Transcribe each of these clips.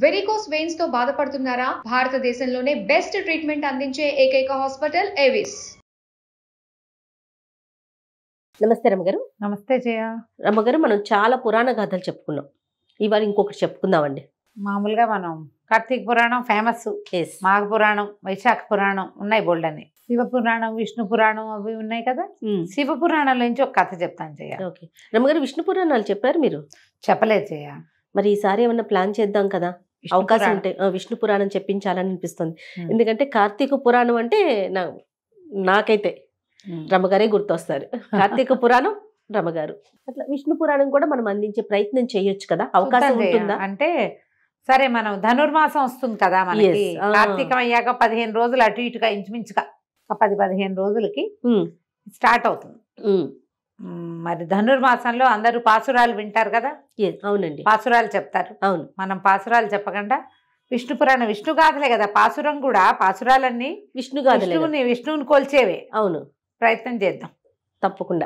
Varicose veins తో బాధపడుతున్నారా? భారతదేశంలోనే బెస్ట్ ట్రీట్మెంట్ అందించే ఏకైక హాస్పిటల్ ఏవిస్. నమస్తే రమ్మగారు. నమస్తే జయ. రమ్మగారు, మనం చాలా పురాణ గాథలు చెప్పుకున్నాం. ఇవాళ ఇంకొకటి చెప్పుకుందామండి. మామూలుగా మనం కార్తీక పురాణం ఫేమస్, మాఘ పురాణం, వైశాఖ పురాణం ఉన్నాయి బోల్డని. శివ పురాణం, విష్ణు పురాణం అవి ఉన్నాయి కదా. శివ పురాణంలో నుంచి ఒక కథ చెప్తాను జయ. ఓకే రమ్మగారు, విష్ణు పురాణాలు చెప్పారు మీరు? చెప్పలేదు జయ. మరి ఈసారి ఏమన్నా ప్లాన్ చేద్దాం కదా, అవకాశం ఉంటే విష్ణు పురాణం చెప్పించాలని అనిపిస్తుంది. ఎందుకంటే కార్తీక పురాణం అంటే నాకైతే రమ్మగారే గుర్తొస్తారు. కార్తీక పురాణం రమ్మగారు, అట్లా విష్ణు పురాణం కూడా మనం అందించే ప్రయత్నం చేయొచ్చు కదా, అవకాశం ఉంటుందా? అంటే సరే, మనం ధనుర్మాసం వస్తుంది కదా మనకి. కార్తీకం అయ్యాక 15 రోజులు అటు ఇటుగా ఇంచుమించుగా 10-15 రోజులకి స్టార్ట్ అవుతుంది. మరి ధనుర్మాసంలో అందరూ పాసురాలు వింటారు కదా. అవునండి, పాసురాలు చెప్తారు. అవును, మనం పాసురాలు చెప్పకుండా విష్ణు పురాణం, విష్ణు గాథలే కదా పాసురం కూడా. పాసురాలన్నీ విష్ణువుని కొల్చేవే. అవును, ప్రయత్నం చేద్దాం తప్పకుండా.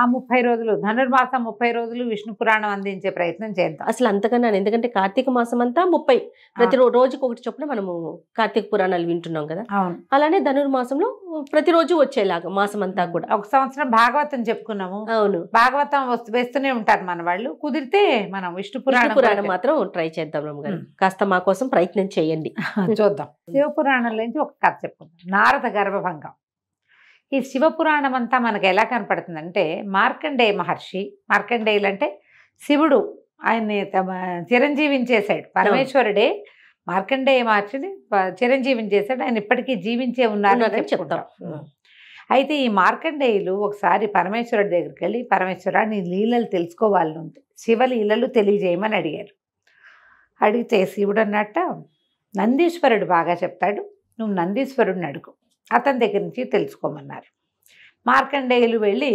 ఆ 30 రోజులు, ధనుర్మాసం 30 రోజులు విష్ణు పురాణం అందించే ప్రయత్నం చేద్దాం. అసలు అంతకన్నా, ఎందుకంటే కార్తీక మాసం అంతా 30, ప్రతి రోజుకి ఒకటి చొప్పున మనము కార్తీక పురాణాలు వింటున్నాం కదా. అవును, అలానే ధనుర్మాసంలో ప్రతిరోజు వచ్చేలాగా మాసం అంతా కూడా. ఒక సంవత్సరం భాగవతం చెప్పుకున్నాము. అవును, భాగవతం వేస్తూనే ఉంటారు మన వాళ్ళు. కుదిరితే మనం విష్ణు పురాణం మాత్రం ట్రై చేద్దాం రమ్మగారు. కాస్త మా కోసం ప్రయత్నం చేయండి, చూద్దాం. శివ పురాణం నుంచి ఒక కథ చెప్పుకుందాం, నారద గర్భభంగం. ఈ శివపురాణం అంతా మనకు ఎలా కనపడుతుందంటే, మార్కండేయ మహర్షి, మార్కండేయులు అంటే శివుడు, ఆయన్ని చిరంజీవిని చేశాడు. పరమేశ్వరుడే మార్కండేయ మహర్షిని చిరంజీవిని చేశాడు. ఆయన ఇప్పటికీ జీవించే ఉన్నారని చెప్తాం. అయితే ఈ మార్కండేయులు ఒకసారి పరమేశ్వరుడి దగ్గరికి వెళ్ళి, పరమేశ్వర నీ లీలలు తెలుసుకోవాలని ఉంది, శివలీలలు తెలియజేయమని అడిగారు. అడిగితే శివుడు అన్నట్ట, నందీశ్వరుడు బాగా చెప్తాడు, నువ్వు నందీశ్వరుడిని అడుగు, అతని దగ్గర నుంచి తెలుసుకోమన్నారు. మార్కండేయులు వెళ్ళి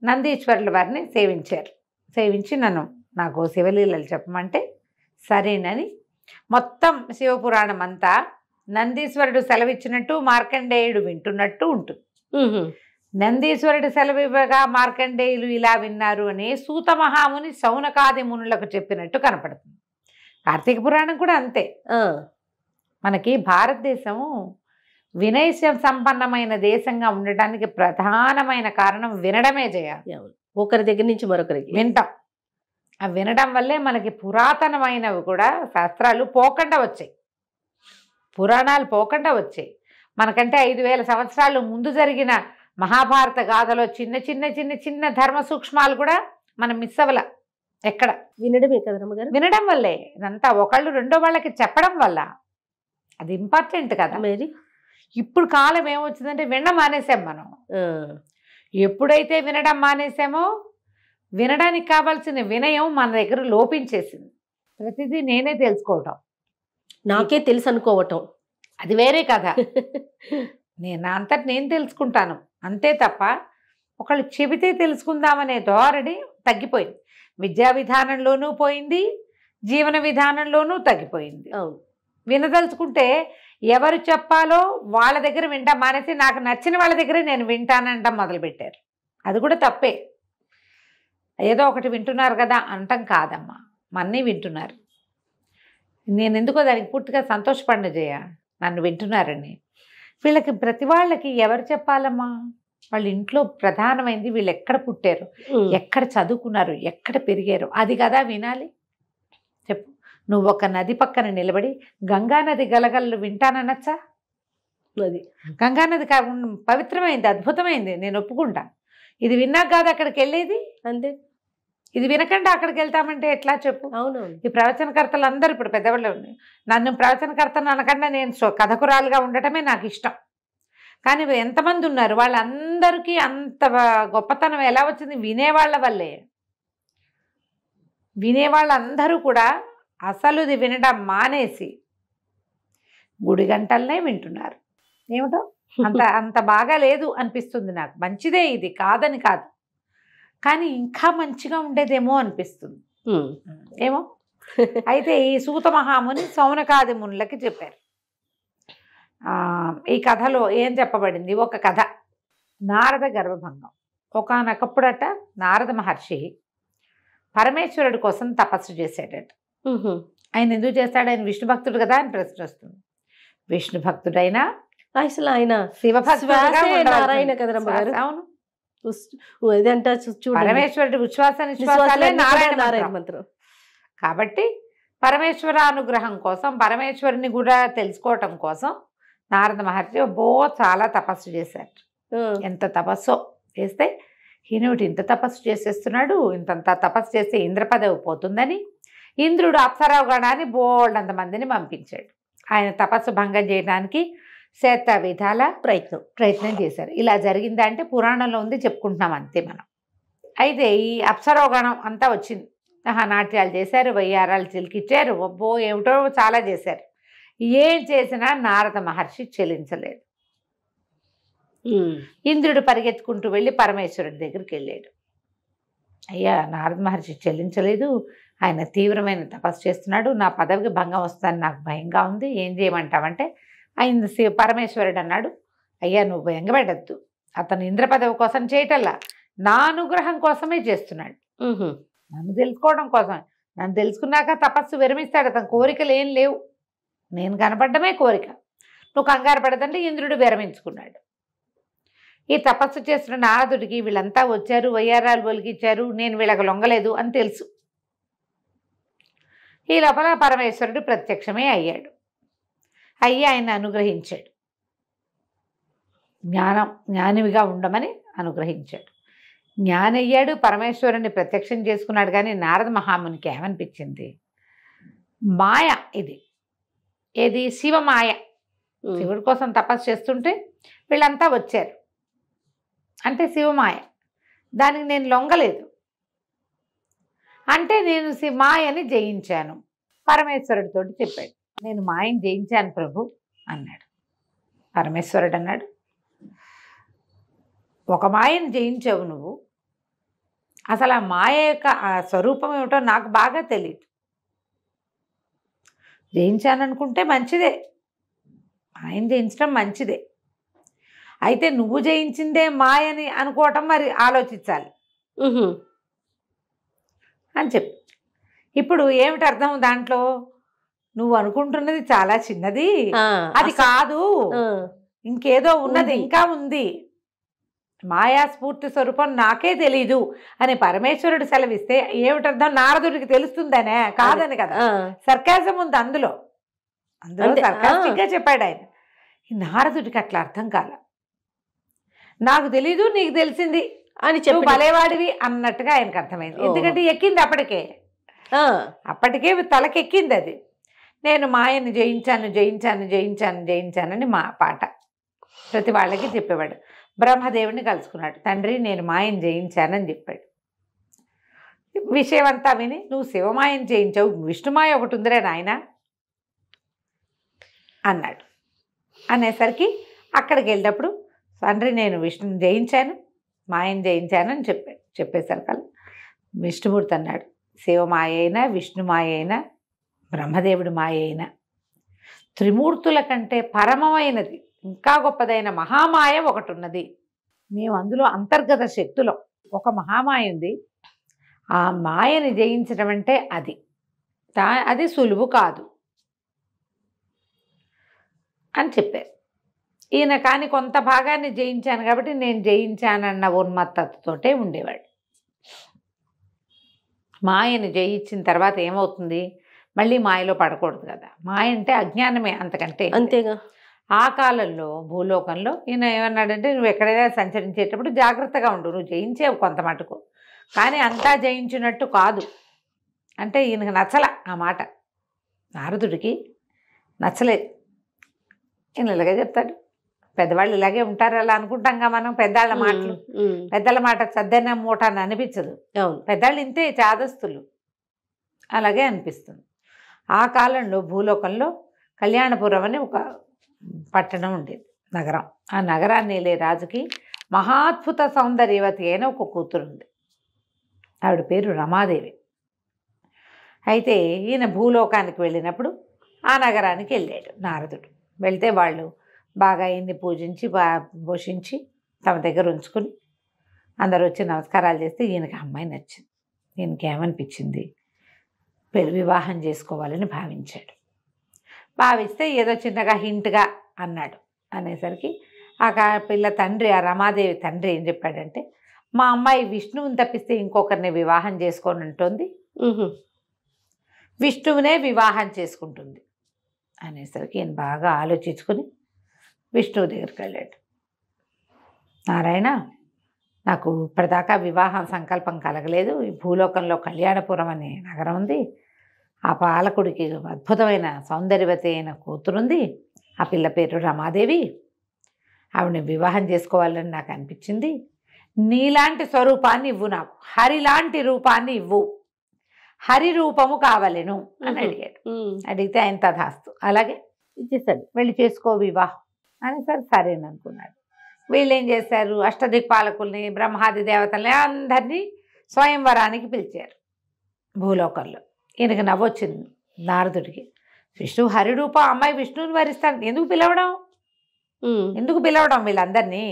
నందీశ్వరుల వారిని సేవించారు. సేవించి నాకు శివలీలలు చెప్పమంటే సరేనని మొత్తం శివపురాణం అంతా నందీశ్వరుడు సెలవిచ్చినట్టు మార్కండేయుడు వింటున్నట్టు ఉంటుంది. నందీశ్వరుడు సెలవు ఇవ్వగా మార్కండేయులు ఇలా విన్నారు అని సూత మహాముని శౌనకాది మునులకు చెప్పినట్టు కనపడుతుంది. కార్తీక పురాణం కూడా అంతే. మనకి భారతదేశము వినయ సంపన్నమైన దేశంగా ఉండటానికి ప్రధానమైన కారణం వినడమే చేయాలి. ఒకరి దగ్గర నుంచి మరొకరికి వింటాం. ఆ వినడం వల్లే మనకి పురాతనమైనవి కూడా శాస్త్రాలు పోకుండా వచ్చాయి, పురాణాలు పోకుండా వచ్చాయి. మనకంటే 5000 సంవత్సరాలు ముందు జరిగిన మహాభారత గాథలో చిన్న చిన్న చిన్న చిన్న ధర్మ సూక్ష్మాలు కూడా మనం మిస్ అవ్వల. ఎక్కడ వినడమే కదా రమ్మగారు, వినడం వల్లే. ఇదంతా ఒకళ్ళు రెండో వాళ్ళకి చెప్పడం వల్ల అది ఇంపార్టెంట్ కదా. మరి ఇప్పుడు కాలం ఏమొచ్చిందంటే వినడం మానేసాం మనం. ఎప్పుడైతే వినడం మానేసామో వినడానికి కావాల్సిన వినయం మన దగ్గర లోపించేసింది. ప్రతిదీ నేనే తెలుసుకోవటం, నాకే తెలుసు అనుకోవటం, అది వేరే కదా. నా అంతటి నేను తెలుసుకుంటాను అంతే తప్ప ఒకళ్ళు చెబితే తెలుసుకుందామనే ధోరణి తగ్గిపోయింది. విద్యా విధానంలోనూ పోయింది, జీవన విధానంలోనూ తగ్గిపోయింది. వినదలుచుకుంటే ఎవరు చెప్పాలో వాళ్ళ దగ్గర వింటాం మానేసి నాకు నచ్చిన వాళ్ళ దగ్గరే నేను వింటానంటాం మొదలుపెట్టారు. అది కూడా తప్పే. ఏదో ఒకటి వింటున్నారు కదా అంటాం కాదమ్మా, మన్నీ వింటున్నారు. నేను ఎందుకో దానికి పూర్తిగా సంతోషపడిన చేయ, నన్ను వింటున్నారని. వీళ్ళకి ప్రతి వాళ్ళకి ఎవరు చెప్పాలమ్మా? వాళ్ళ ఇంట్లో ప్రధానమైంది వీళ్ళు ఎక్కడ పుట్టారు, ఎక్కడ చదువుకున్నారు, ఎక్కడ పెరిగారు, అది కదా వినాలి. చెప్పు, నువ్వు ఒక నది పక్కన నిలబడి గంగానది గలగలలు వింటాననచ్చా? అది గంగానది పవిత్రమైంది, అద్భుతమైంది, నేను ఒప్పుకుంటా. ఇది విన్నాక కాదు అక్కడికి వెళ్ళేది. అంతే, ఇది వినకుండా అక్కడికి వెళ్తామంటే ఎట్లా చెప్పు? అవును, ఈ ప్రవచనకర్తలు అందరూ ఇప్పుడు పెద్దవాళ్ళు ఉన్నాయి. నన్ను ప్రవచనకర్తను అనకుండా నేను కథకురాలుగా ఉండటమే నాకు ఇష్టం. కానీ ఎంతమంది ఉన్నారు, వాళ్ళందరికీ అంత గొప్పతనం ఎలా వచ్చింది? వినేవాళ్ళ వల్లే. వినేవాళ్ళందరూ కూడా అసలు ఇది వినడం మానేసి గుడి గంటలనే వింటున్నారు. ఏమిటో అంత బాగా లేదు అనిపిస్తుంది నాకు. మంచిదే, ఇది కాదని కాదు, కానీ ఇంకా మంచిగా ఉండేదేమో అనిపిస్తుంది ఏమో. అయితే ఈ సూత మహాముని శౌనకాది మునులకి చెప్పారు. ఈ కథలో ఏం చెప్పబడింది? ఒక కథ, నారద గర్భభంగం. ఒకానొకప్పుడట నారద మహర్షి పరమేశ్వరుడి కోసం తపస్సు చేశాడట. ఆయన ఎందుకు చేస్తాడు, ఆయన విష్ణు భక్తుడు కదా అని ప్రశ్న వస్తుంది. విష్ణు భక్తుడైనా అసలు ఆయన శివభక్తుడుగా శ్వాసే ఉండవలసింది. నారాయణ కదా రమ్మగారు. అవును, ఇదంతా చూడండి, పరమేశ్వరుడి ఉచ్ఛ్వాస నిశ్వాసాలే నారాయణ మంత్రం. మంత్రం. కాబట్టి పరమేశ్వర అనుగ్రహం కోసం, పరమేశ్వరుని కూడా తెలుసుకోవటం కోసం నారద మహర్షి చాలా తపస్సు చేశారు. ఎంత తపస్సో చేస్తే ఈయనటి ఇంత తపస్సు చేసేస్తున్నాడు, ఇంతంత తపస్సు చేస్తే ఇంద్ర పదవి పోతుందని ఇంద్రుడు అప్సరావు గణాన్ని బోల్డంత మందిని పంపించాడు. ఆయన తపస్సు భంగం చేయడానికి శత విధాల ప్రయత్నం చేశారు. ఇలా జరిగిందంటే పురాణంలో ఉంది, చెప్పుకుంటున్నాం అంతే మనం. అయితే ఈ అప్సరావు గణం అంతా వచ్చింది. నాట్యాలు చేశారు, వయ్యారాలు చిలికిచ్చారు, ఒబ్బో ఏమిటో చాలా చేశారు. ఏం చేసినా నారద మహర్షి చెలించలేదు. ఇంద్రుడు పరిగెత్తుకుంటూ వెళ్ళి పరమేశ్వరుడి దగ్గరికి వెళ్ళాడు. అయ్యా, నారద మహర్షి చెల్లించలేదు, ఆయన తీవ్రమైన తపస్సు చేస్తున్నాడు, నా పదవికి భంగం వస్తుందని నాకు భయంగా ఉంది, ఏం చేయమంటావంటే ఆయన పరమేశ్వరుడు అన్నాడు, అయ్యా నువ్వు భయంగపెట్టద్దు, అతను ఇంద్ర పదవి కోసం చేయటల్లా నా అనుగ్రహం కోసమే చేస్తున్నాడు, నన్ను తెలుసుకోవడం కోసం. నన్ను తెలుసుకున్నాక తపస్సు విరమిస్తాడు, అతని కోరికలు ఏం లేవు, నేను కనపడ్డమే కోరిక, నువ్వు కంగారు పడదంటే ఇంద్రుడు విరమించుకున్నాడు. ఈ తపస్సు చేస్తున్న నారదుడికి వీళ్ళంతా వచ్చారు, వయ్యారాలు ఒలికిచ్చారు, నేను వీళ్ళకి లొంగలేదు అని తెలుసు. ఈ లోపల పరమేశ్వరుడు ప్రత్యక్షమే అయ్యాడు. అయ్యి ఆయన అనుగ్రహించాడు, జ్ఞానివిగా ఉండమని అనుగ్రహించాడు. జ్ఞానయ్యాడు, పరమేశ్వరుని ప్రత్యక్షం చేసుకున్నాడు. కానీ నారద మహామునికి ఏమనిపించింది, మాయ ఇది, ఏది శివమాయ. శివుడి కోసం తపస్సు చేస్తుంటే వీళ్ళంతా వచ్చారు అంటే శివమాయ, దానికి నేను లొంగలేదు అంటే నేను మాయని జయించాను. పరమేశ్వరుడితో చెప్పాడు, నేను మాయని జయించాను ప్రభు అన్నాడు. పరమేశ్వరుడు అన్నాడు, ఒక మాయని జయించావు నువ్వు, అసలు ఆ మాయ యొక్క ఆ స్వరూపం ఏమిటో నాకు బాగా తెలియదు. జయించాననుకుంటే మంచిదే, మాయని జయించడం మంచిదే, అయితే నువ్వు జయించిందే మాయని అనుకోవటం మరి ఆలోచించాలి అని చెప్పి. ఇప్పుడు ఏమిటి అర్థం దాంట్లో, నువ్వు అనుకుంటున్నది చాలా చిన్నది, అది కాదు, ఇంకేదో ఉన్నది, ఇంకా ఉంది, మాయా స్ఫూర్తి స్వరూపం నాకే తెలీదు అని పరమేశ్వరుడు సెలవిస్తే ఏమిటి అర్థం, నారదుడికి తెలుస్తుందనే, కాదని కదా. సర్కాజం ఉంది అందులో సర్కాస్టిక్గా చెప్పాడు ఆయన. ఈ నారదుడికి అట్లా అర్థం కాల. నాకు తెలీదు, నీకు తెలిసింది అని చెప్పి భలేవాడివి అన్నట్టుగా ఆయనకు అర్థమైంది. ఎందుకంటే ఎక్కింది అప్పటికే తలకెక్కింది అది. నేను మాయని జయించాను జయించాను జయించాను జయించానని మా పాట ప్రతి వాళ్ళకి చెప్పేవాడు. బ్రహ్మదేవుని కలుసుకున్నాడు, తండ్రి నేను మాయని జయించానని చెప్పాడు. విషయం అంతా విని, నువ్వు శివమాయని జయించావు, విష్ణుమాయ ఒకటి ఉందిరే నాయన అన్నాడు. అనేసరికి అక్కడికి వెళ్ళినప్పుడు, తండ్రి నేను విష్ణుని జయించాను, మాయని జయించాను అని చెప్పేసరికి విష్ణుమూర్తి అన్నాడు, శివమాయ అయినా విష్ణుమాయ అయినా బ్రహ్మదేవుడి మాయ అయినా త్రిమూర్తుల కంటే పరమమైనది ఇంకా గొప్పదైన మహామాయ ఒకటి ఉన్నది. మేము అందులో అంతర్గత శక్తులో ఒక మహామాయ ఉంది, ఆ మాయని జయించడం అంటే అది సులువు కాదు అని చెప్పారు. ఈయన కానీ కొంత భాగాన్ని జయించాను కాబట్టి నేను జయించానన్న ఉన్మత్తతోటే ఉండేవాడు. మాయని జయించిన తర్వాత ఏమవుతుంది, మళ్ళీ మాయలో పడకూడదు కదా. మాయ అంటే అజ్ఞానమే, అంతేగా. ఆ కాలంలో భూలోకంలో ఈయన ఏమన్నాడంటే, నువ్వు ఎక్కడైనా సంచరించేటప్పుడు జాగ్రత్తగా ఉండు, నువ్వు జయించేవు కొంత మటుకు, కానీ అంతా జయించినట్టు కాదు అంటే ఈయనకు నచ్చల ఆ మాట. నారదుడికి నచ్చలేదు. ఈయన ఇలాగే చెప్తాడు, పెద్దవాళ్ళు ఇలాగే ఉంటారు, అలా అనుకుంటాంగా మనం. పెద్దవాళ్ళ మాటలు, పెద్దల మాట సద్దన మూట అని అనిపించదు. పెద్దవాళ్ళు ఇంతే చాదస్తులు, అలాగే అనిపిస్తుంది. ఆ కాలంలో భూలోకంలో కళ్యాణపురం అని ఒక పట్టణం ఉండేది, నగరం. ఆ నగరాన్ని వెళ్ళే రాజుకి మహాద్భుత సౌందర్యవతి అయిన ఒక కూతురు ఉంది. ఆవిడ పేరు రమాదేవి. అయితే ఈయన భూలోకానికి వెళ్ళినప్పుడు ఆ నగరానికి వెళ్ళాడు నారదుడు. వెళ్తే వాళ్ళు బాగా ఈయన్ని పూజించి పోషించి తమ దగ్గర ఉంచుకుని అందరూ వచ్చి నమస్కారాలు చేస్తే ఈయనకి అమ్మాయి నచ్చింది. ఈయనకి ఏమనిపించింది, వివాహం చేసుకోవాలని భావించాడు. భావిస్తే ఏదో చిన్నగా హింట్గా అన్నాడు. అనేసరికి ఆ పిల్ల తండ్రి, ఆ రమాదేవి తండ్రి ఏం చెప్పాడంటే, మా అమ్మాయి విష్ణువుని తప్పిస్తే ఇంకొకరిని వివాహం చేసుకోని ఉంటుంది, విష్ణువునే వివాహం చేసుకుంటుంది అనేసరికి ఈయన బాగా ఆలోచించుకుని విష్ణువు దగ్గరికి వెళ్ళాడు. నారాయణ, నాకు ఇప్పటిదాకా వివాహం సంకల్పం కలగలేదు. ఈ భూలోకంలో కళ్యాణపురం అనే నగరం ఉంది. ఆ పాలకుడికి అద్భుతమైన సౌందర్యవతి అయిన కూతురుంది. ఆ పిల్ల పేరు రమాదేవి. ఆవిడని వివాహం చేసుకోవాలని నాకు అనిపించింది. నీలాంటి స్వరూపాన్ని ఇవ్వు, నాకు హరిలాంటి రూపాన్ని ఇవ్వు, హరి రూపము కావలెను అని అడిగాడు. అడిగితే ఆయన తథాస్తు, అలాగే ఇచ్చేసాడు, వెళ్ళి చేసుకో వివాహం అని. సరేననుకున్నాడు. వీళ్ళు ఏం చేశారు, అష్టదిక్పాలకుల్ని, బ్రహ్మాది దేవతల్ని అందరినీ స్వయంవరానికి పిలిచారు భూలోకంలో. ఈయనకి నవ్వొచ్చింది నారదుడికి. విష్ణువు హరిరూపం, అమ్మాయి విష్ణువుని వరిస్తాడు, ఎందుకు పిలవడం వీళ్ళందరినీ?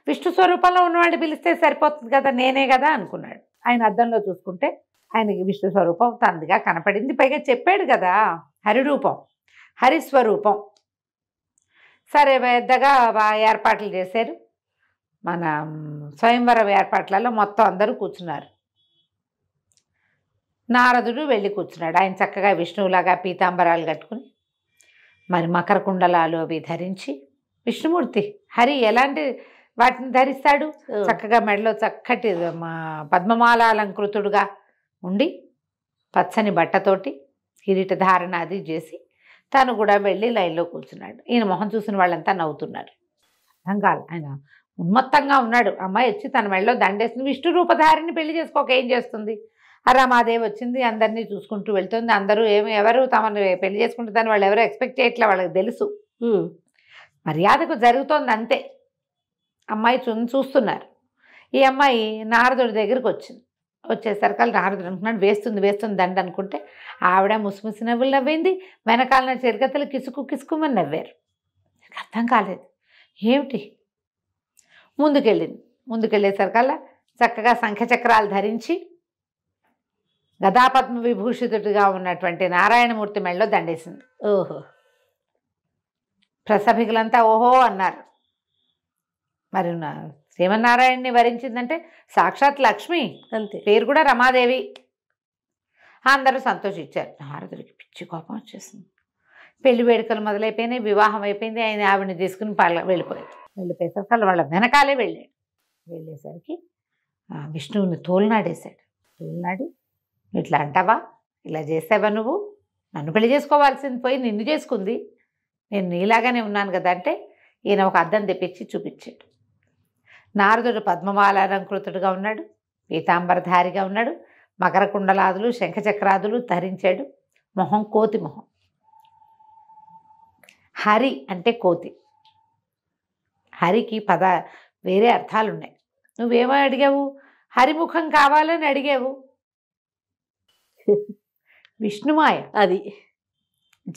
విష్ణు స్వరూపంలో ఉన్నవాడిని పిలిస్తే సరిపోతుంది కదా, నేనే కదా అనుకున్నాడు. ఆయన అద్దంలో చూసుకుంటే ఆయనకి విష్ణు స్వరూపం తనదిగా కనపడింది. పైగా చెప్పాడు కదా హరిరూపం, హరిస్వరూపం. సరే, పెద్దగా ఏర్పాట్లు చేశారు. మన స్వయంవరం ఏర్పాట్లలో మొత్తం అందరూ కూర్చున్నారు. నారదుడు వెళ్ళి కూర్చున్నాడు. ఆయన చక్కగా విష్ణువులాగా పీతాంబరాలు కట్టుకుని, మరి మకర కుండలాలు అవి ధరించి, విష్ణుమూర్తి హరి ఎలాంటి వాటిని ధరిస్తాడు, చక్కగా మెడలో చక్కటి పద్మమాల అలంకృతుడుగా ఉండి, పచ్చని బట్టతోటి కిరీట ధారణ అది చేసి తను కూడా వెళ్ళి లైన్లో కూర్చున్నాడు. ఈయన మొహం చూసిన వాళ్ళంతా నవ్వుతున్నారు. అర్థం కాదు, ఆయన ఉన్మత్తంగా ఉన్నాడు. అమ్మాయి వచ్చి తన మెడలో దండేస్తుంది, విష్ణు రూపధారిని పెళ్లి చేసుకోక ఏం చేస్తుంది? రమాదేవి వచ్చింది, అందరినీ చూసుకుంటూ వెళ్తుంది. అందరూ ఎవరు తమను పెళ్లి చేసుకుంటుందని వాళ్ళు ఎవరో ఎక్స్పెక్ట్ చేయట్లే, వాళ్ళకి తెలుసు. మర్యాదకు జరుగుతోంది అంతే. అమ్మాయి చూస్తున్నారు. ఈ అమ్మాయి నారదుడి దగ్గరికి వచ్చింది. వచ్చేసరికి నారదుడు అనుకున్నాడు, వేస్తుంది దండ అనుకుంటే, ఆవిడ ముసిముసి నవ్వులు నవ్వింది. వెనకాలన చిరకతలు కిసుకుమని నవ్వారు. అర్థం కాలేదు, ఏమిటి? ముందుకెళ్ళేసరికల్లా చక్కగా శంఖచక్రాలు ధరించి గదాపద్మ విభూషితుడిగా ఉన్నటువంటి నారాయణమూర్తి మెడలో దండేసింది. ఓహో, ప్రసభికులంతా ఓహో అన్నారు. మరి శ్రీమన్నారాయణని వరించిందంటే సాక్షాత్ లక్ష్మి, అంతే, పేరు కూడా రమాదేవి. అందరూ సంతోషించారు. నారదుడికి పిచ్చి కోపం వచ్చేసింది. పెళ్లి వేడుకలు మొదలైపోయినాయి, వివాహం అయిపోయింది. ఆయన ఆవిడని తీసుకుని వెళ్ళిపోయేసరికి వాళ్ళ వెనకాలే వెళ్ళేసరికి విష్ణువుని తోలునాడేశాడు. తోలునాడి, ఇట్లా అంటావా, ఇలా చేసావా, నువ్వు నన్ను పెళ్లి చేసుకోవాల్సింది పోయి నిన్ను చేసుకుంది, నేను నీలాగానే ఉన్నాను కదా అంటే, ఈయన ఒక అద్దం తెప్పించి చూపించాడు. నారదుడు పద్మమాలాలంకృతుడుగా ఉన్నాడు, పీతాంబరధారిగా ఉన్నాడు, మకర కుండలాదులు శంఖచక్రాదులు ధరించాడు. మొహం కోతి మొహం. హరి అంటే కోతి. హరికి వేరే అర్థాలు ఉన్నాయి. నువ్వేమో అడిగావు, హరిముఖం కావాలని అడిగావు. విష్ణుమాయ అది,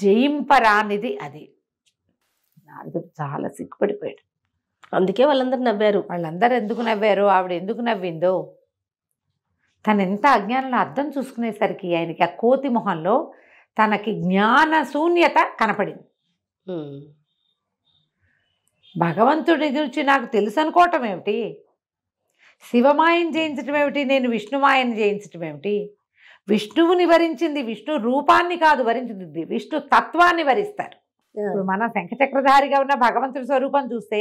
జయింపరానిది అది. నారదుడు చాలా సిగ్గుపడిపోయాడు. అందుకే వాళ్ళందరూ నవ్వారు. వాళ్ళందరూ ఎందుకు నవ్వారు, ఆవిడ ఎందుకు నవ్విందో, తను ఎంత అజ్ఞానంలో అర్థం చూసుకునేసరికి ఆయనకి ఆ కోతి మొహంలో తనకి జ్ఞాన శూన్యత కనపడింది. భగవంతుడి గురించి నాకు తెలుసు అనుకోవటం ఏమిటి, శివమాయను జయించటం ఏమిటి, నేను విష్ణుమాయను జయించటం ఏమిటి? విష్ణువుని వరించింది విష్ణు రూపాన్ని కాదు వరించింది, విష్ణు తత్వాన్ని వరిస్తారు. ఇప్పుడు మన శంఖచక్రధారిగా ఉన్న భగవంతుడి స్వరూపం చూస్తే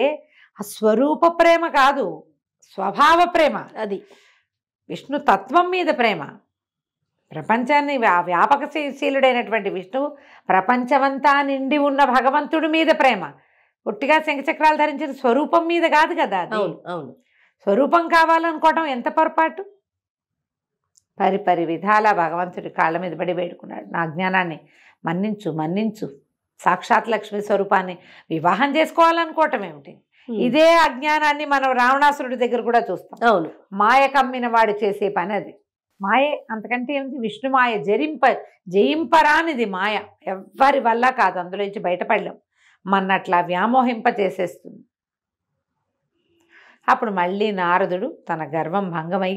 ఆ స్వరూప ప్రేమ కాదు, స్వభావ ప్రేమ. అది విష్ణు తత్వం మీద ప్రేమ. ప్రపంచాన్ని వ్యాపకశీలుడైనటువంటి విష్ణువు ప్రపంచమంతా నిండి ఉన్న భగవంతుడి మీద ప్రేమ. పుట్టిగా శంఖచక్రాలు ధరించిన స్వరూపం మీద కాదు కదా. అవును, స్వరూపం కావాలనుకోవటం ఎంత పొరపాటు. పరిపరి విధాల భగవంతుడి కాళ్ళ మీద పడి వేడుకున్నాడు, నా జ్ఞానాన్ని మన్నించు, సాక్షాత్ లక్ష్మి స్వరూపాన్ని వివాహం చేసుకోవాలనుకోవటం ఏమిటి? ఇదే అజ్ఞానాన్ని మనం రావణాసురుడి దగ్గర కూడా చూస్తాం. అవును, మాయ కమ్మిన వాడు చేసే పని అది. మాయే, అంతకంటే ఏమిటి? విష్ణు మాయ జయింపరానిది మాయ, ఎవ్వరి వల్ల కాదు, అందులో నుంచి బయటపడలేం. మన్నట్లా వ్యామోహింప చేసేస్తుంది. అప్పుడు మళ్ళీ నారదుడు తన గర్వం భంగమై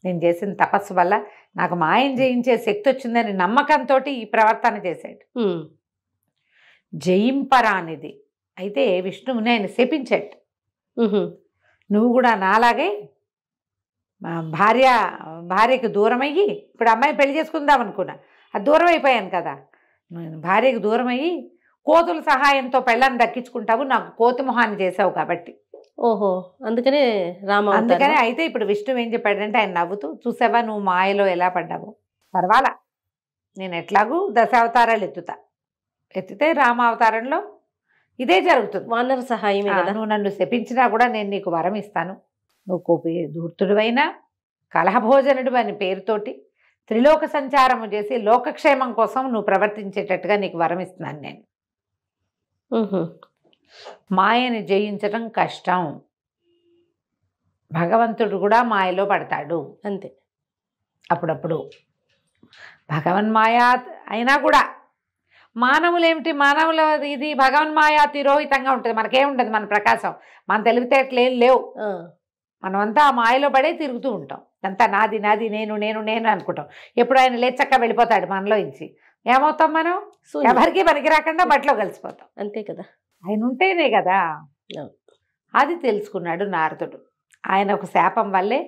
నేను చేసిన తపస్సు వల్ల నాకు మాయం జయించే శక్తి వచ్చిందని నమ్మకంతో ఈ ప్రవర్తన చేశాడు. జయింపరానిది. అయితే విష్ణువుని ఆయన శపించాడు. నువ్వు కూడా నాలాగే భార్యకి దూరం అయ్యి, ఇప్పుడు అమ్మాయి పెళ్లి చేసుకుందాం అనుకున్నా, అది దూరం అయిపోయాను కదా, భార్యకు దూరం అయ్యి కోతుల సహాయంతో పెళ్ళాన్ని దక్కించుకుంటావు, నాకు కోతి మొహాన్ని చేసావు కాబట్టి. ఓహో, అందుకనే రామ. అందుకనే అయితే ఇప్పుడు విష్ణువు ఏం చెప్పాడంటే, ఆయన నవ్వుతూ, చూసావా నువ్వు మాయలో ఎలా పడ్డావు, పర్వాలా నేను ఎట్లాగూ దశావతారాలు ఎత్తితే రామావతారంలో ఇదే జరుగుతుంది. వానర సహాయమే కదా. నువ్వు నన్ను శపించినా కూడా నేను నీకు వరం ఇస్తాను. నువ్వు కోపి ధూర్తుడివైనా కలహభోజనుడు అని పేరుతోటి త్రిలోక సంచారము చేసి లోకక్షేమం కోసం నువ్వు ప్రవర్తించేటట్టుగా నీకు వరం ఇస్తున్నాను నేను. మాయని జయించడం కష్టం. భగవంతుడు కూడా మాయలో పడతాడు అంతే. అప్పుడప్పుడు భగవన్మాయా అయినా కూడా మానవులేమిటి, మానవుల ఇది భగవన్మాయా తిరోహితంగా ఉంటుంది. మనకేముంటుంది, మన ప్రకాశం, మన తెలివితేటలు ఏం లేవు. మనమంతా ఆ మాయలో పడే తిరుగుతూ ఉంటాం. అంతా నాది నాది, నేను నేను నేను అనుకుంటాం. ఎప్పుడు ఆయన లేచక్క వెళ్ళిపోతాడు మనలో ఇంచి, ఏమవుతాం మనం? ఎవరికి పనికి రాకుండా బట్టలో కలిసిపోతాం. అంతే కదా. ఆయన ఉంటేనే కదా. అది తెలుసుకున్నాడు నారదుడు. ఆయన ఒక శాపం వల్లే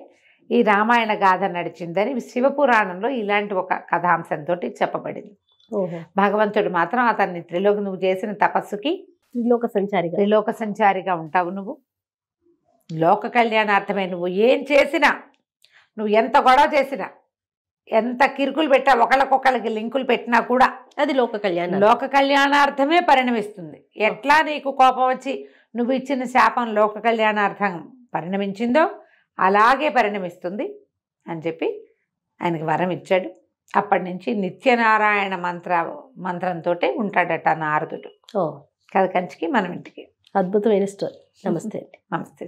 ఈ రామాయణ గాథ నడిచిందని శివపురాణంలో ఇలాంటి ఒక కథాంశంతో చెప్పబడింది. భగవంతుడు మాత్రం అతన్ని నువ్వు చేసిన తపస్సుకి త్రిలోక సంచారిగా ఉంటావు. నువ్వు లోక కళ్యాణార్థమే. నువ్వు ఏం చేసినా, నువ్వు ఎంత గొడవ చేసినా, ఎంత కిరుకులు పెట్టా, ఒకళ్ళకొకళ్ళకి లింకులు పెట్టినా కూడా అది లోక కళ్యాణార్థమే పరిణమిస్తుంది. ఎట్లా నీకు కోపం వచ్చి నువ్వు ఇచ్చిన శాపం లోక కళ్యాణార్థం పరిణమించిందో అలాగే పరిణమిస్తుంది అని చెప్పి ఆయనకి వరం ఇచ్చాడు. అప్పటి నుంచి నిత్యనారాయణ మంత్రంతో ఉంటాడట నారదుడు. కథ కంచికి మనం ఇంటికి. అద్భుతమైన స్టోరీ. నమస్తే. నమస్తే.